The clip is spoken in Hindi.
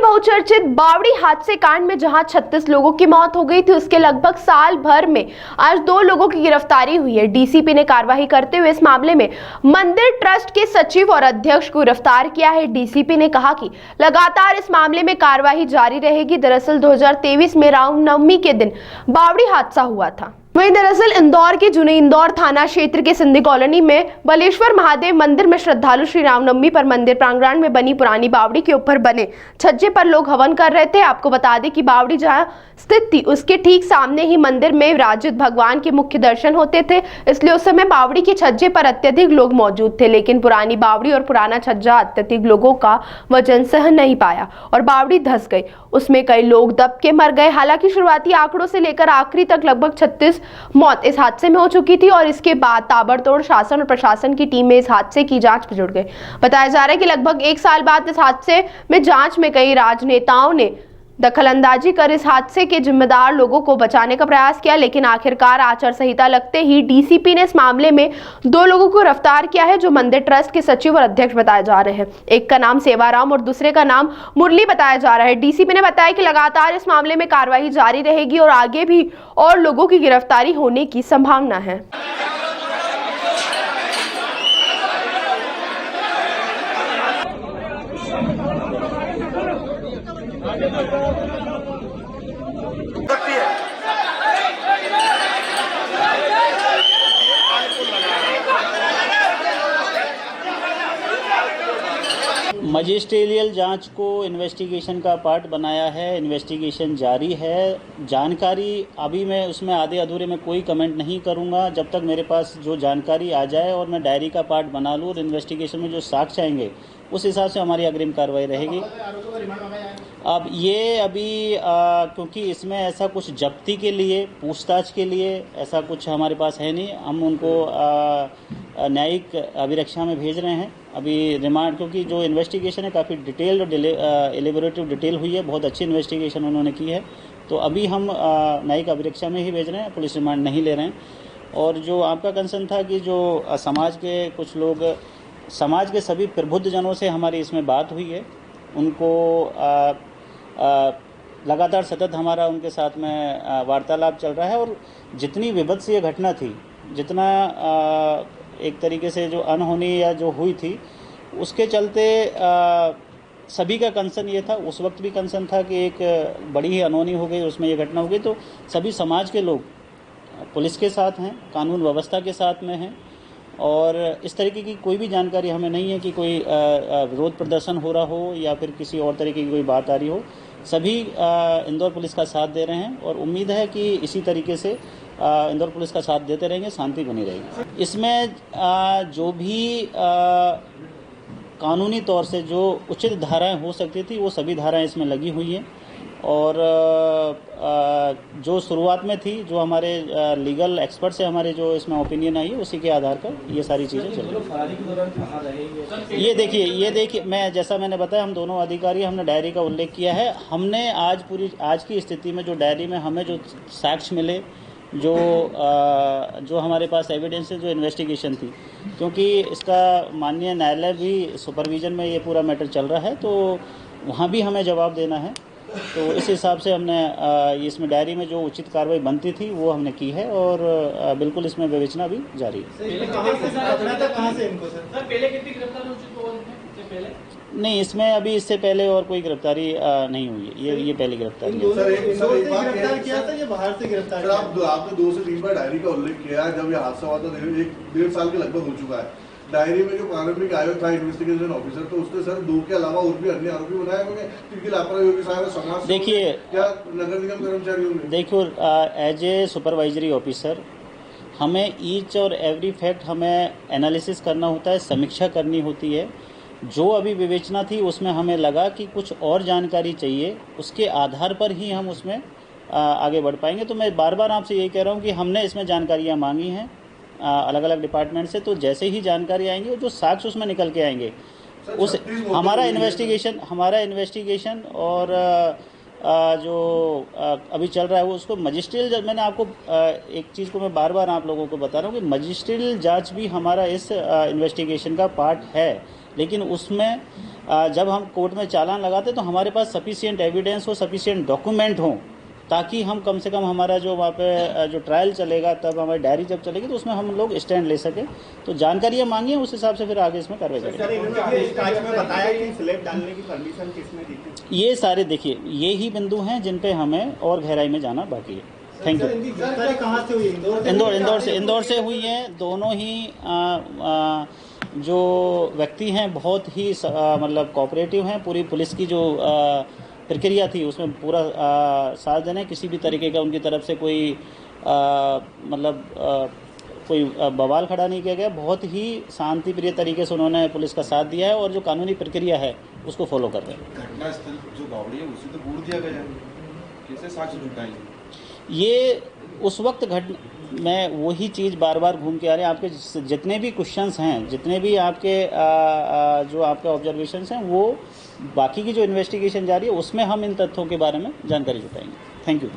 बहुचर्चित बावड़ी हादसे कांड में जहां 36 लोगों की मौत हो गई थी, उसके लगभग साल भर में आज 2 लोगों की गिरफ्तारी हुई है। डीसीपी ने कार्रवाई करते हुए इस मामले में मंदिर ट्रस्ट के सचिव और अध्यक्ष को गिरफ्तार किया है। डीसीपी ने कहा कि लगातार इस मामले में कार्रवाई जारी रहेगी। दरअसल 2023 में रामनवमी के दिन बावड़ी हादसा हुआ था। वहीं दरअसल इंदौर के जुने इंदौर थाना क्षेत्र के सिंधी कॉलोनी में बलेश्वर महादेव मंदिर में श्रद्धालु श्री रामनवमी पर मंदिर प्रांगण में बनी पुरानी बावड़ी के ऊपर बने छज्जे पर लोग हवन कर रहे थे। आपको बता दें कि बावड़ी जहां स्थित थी उसके ठीक सामने ही मंदिर में विराजित भगवान के मुख्य दर्शन होते थे, इसलिए उस समय बावड़ी के छज्जे पर अत्यधिक लोग मौजूद थे। लेकिन पुरानी बावड़ी और पुराना छज्जा अत्यधिक लोगों का वजन सह नहीं पाया और बावड़ी धंस गई। उसमें कई लोग दब के मर गए। हालांकि शुरुआती आंकड़ों से लेकर आखिरी तक लगभग 36 मौत इस हादसे में हो चुकी थी और इसके बाद ताबड़तोड़ शासन और प्रशासन की टीमें इस हादसे की जांच में जुट गई। बताया जा रहा है कि लगभग 1 साल बाद इस हादसे में जांच में कई राजनेताओं ने दखलंदाजी कर इस हादसे के जिम्मेदार लोगों को बचाने का प्रयास किया, लेकिन आखिरकार आचार संहिता लगते ही डीसीपी ने इस मामले में 2 लोगों को गिरफ्तार किया है, जो मंदिर ट्रस्ट के सचिव और अध्यक्ष बताए जा रहे हैं। एक का नाम सेवाराम और दूसरे का नाम मुरली बताया जा रहा है। डीसीपी ने बताया कि लगातार इस मामले में कार्रवाई जारी रहेगी और आगे भी और लोगों की गिरफ्तारी होने की संभावना है। मजिस्ट्रियल जांच को इन्वेस्टिगेशन का पार्ट बनाया है। इन्वेस्टिगेशन जारी है। जानकारी अभी मैं उसमें आधे अधूरे में कोई कमेंट नहीं करूंगा जब तक मेरे पास जो जानकारी आ जाए और मैं डायरी का पार्ट बना लूँ और इन्वेस्टिगेशन में जो साक्ष्य आएंगे उस हिसाब से हमारी अग्रिम कार्रवाई रहेगी। अब ये अभी क्योंकि इसमें ऐसा कुछ जब्ती के लिए, पूछताछ के लिए ऐसा कुछ हमारे पास है नहीं। हम उनको न्यायिक अभिरक्षा में भेज रहे हैं अभी रिमांड, क्योंकि जो इन्वेस्टिगेशन है काफ़ी डिटेल्ड और एलिबोरेटिव डिटेल हुई है। बहुत अच्छी इन्वेस्टिगेशन उन्होंने की है, तो अभी हम न्यायिक अभिरक्षा में ही भेज रहे हैं, पुलिस रिमांड नहीं ले रहे हैं। और जो आपका कंसर्न था कि जो समाज के कुछ लोग, समाज के सभी प्रबुद्ध जनों से हमारी इसमें बात हुई है, उनको लगातार सतत हमारा उनके साथ में वार्तालाप चल रहा है। और जितनी विभत्सीय घटना थी, जितना एक तरीके से जो अनहोनी या जो हुई थी, उसके चलते सभी का कंसर्न ये था, उस वक्त भी कंसर्न था कि एक बड़ी ही अनहोनी हो गई, उसमें ये घटना हो गई। तो सभी समाज के लोग पुलिस के साथ हैं, कानून व्यवस्था के साथ में हैं और इस तरीके की कोई भी जानकारी हमें नहीं है कि कोई विरोध प्रदर्शन हो रहा हो या फिर किसी और तरीके की कोई बात आ रही हो। सभी इंदौर पुलिस का साथ दे रहे हैं और उम्मीद है कि इसी तरीके से इंदौर पुलिस का साथ देते रहेंगे, शांति बनी रहेगी। इसमें जो भी कानूनी तौर से जो उचित धाराएं हो सकती थी वो सभी धाराएं इसमें लगी हुई हैं और जो शुरुआत में थी, जो हमारे लीगल एक्सपर्ट से हमारे जो इसमें ओपिनियन आई है उसी के आधार पर ये सारी चीज़ें चल रही। ये देखिए मैं जैसा मैंने बताया, हम दोनों अधिकारी, हमने डायरी का उल्लेख किया है। हमने आज की स्थिति में जो डायरी में हमें जो साक्ष्य मिले, जो हमारे पास एविडेंस है, जो इन्वेस्टिगेशन थी, क्योंकि इसका माननीय न्यायालय भी सुपरविजन में ये पूरा मैटर चल रहा है, तो वहाँ भी हमें जवाब देना है। तो इस हिसाब से हमने इसमें डायरी में जो उचित कार्रवाई बनती थी वो हमने की है और बिल्कुल इसमें विवेचना भी जारी है। नहीं, इसमें अभी इससे पहले और कोई गिरफ्तारी नहीं हुई है। ये पहली गिरफ्तारी है। सर, आपने 2 से 3 बार डायरी का उल्लेख किया। जब ये हादसा हुआ था 1.5 साल के लगभग हो चुका है। डायरी में जो प्रारंभिक आयोग था इन्वेस्टिगेशन ऑफिसर, तो उसने सर 2 के अलावा और भी अन्य आरोपी बनाए होंगे जिनकी लापरवाही होगी समाज। देखिए, क्या नगर निगम कर्मचारी होंगे? देखिए, एज ए सुपरवाइजरी ऑफिसर हमें ईच और एवरी फैक्ट हमें एनालिसिस करना होता है, समीक्षा करनी होती है। जो अभी विवेचना थी उसमें हमें लगा कि कुछ और जानकारी चाहिए, उसके आधार पर ही हम उसमें आगे बढ़ पाएंगे। तो मैं बार बार आपसे यही कह रहा हूँ कि हमने इसमें जानकारियाँ मांगी हैं अलग अलग डिपार्टमेंट से, तो जैसे ही जानकारी आएंगी और जो साक्ष्य उसमें निकल के आएंगे उस हमारा इन्वेस्टिगेशन और जो अभी चल रहा है वो उसको मजिस्ट्रियल, मैंने आपको एक चीज़ को मैं बार बार आप लोगों को बता रहा हूँ कि मजिस्ट्रियल जांच भी हमारा इस इन्वेस्टिगेशन का पार्ट है, लेकिन उसमें जब हम कोर्ट में चालान लगाते तो हमारे पास सफिशिएंट एविडेंस हो, सफिशिएंट डॉक्यूमेंट हो, ताकि हम कम से कम हमारा जो वहाँ पे जो ट्रायल चलेगा तब हमारी डायरी जब चलेगी तो उसमें हम लोग स्टैंड ले सकें। तो जानकारियाँ मांगिए, उस हिसाब से फिर आगे इसमें कार्रवाई करेंगे। बताया कि स्लैब डालने की परमिशन किसने दी थी? ये सारे देखिए ये ही बिंदु हैं जिन पे हमें और गहराई में जाना बाकी है। Thank you. कहाँ से हुई? इंदौर से हुई है। दोनों ही जो व्यक्ति हैं बहुत ही मतलब कोऑपरेटिव हैं। पूरी पुलिस की जो प्रक्रिया थी उसमें पूरा साथ देने, किसी भी तरीके का उनकी तरफ से कोई मतलब कोई बवाल खड़ा नहीं किया गया। बहुत ही शांति प्रिय तरीके से उन्होंने पुलिस का साथ दिया है और जो कानूनी प्रक्रिया है उसको फॉलो कर रहे हैं। घटना स्थल जो गावड़ी है उसे तो बूर दिया गया है, कैसे साक्ष्य जुटाएंगे? ये उस वक्त मैं वही चीज़ बार बार घूम के आ रहे हैं। आपके जितने भी क्वेश्चंस हैं, जितने भी आपके जो आपके ऑब्जर्वेशंस हैं, वो बाकी की जो इन्वेस्टिगेशन जारी है उसमें हम इन तथ्यों के बारे में जानकारी जुटाएंगे। Thank you.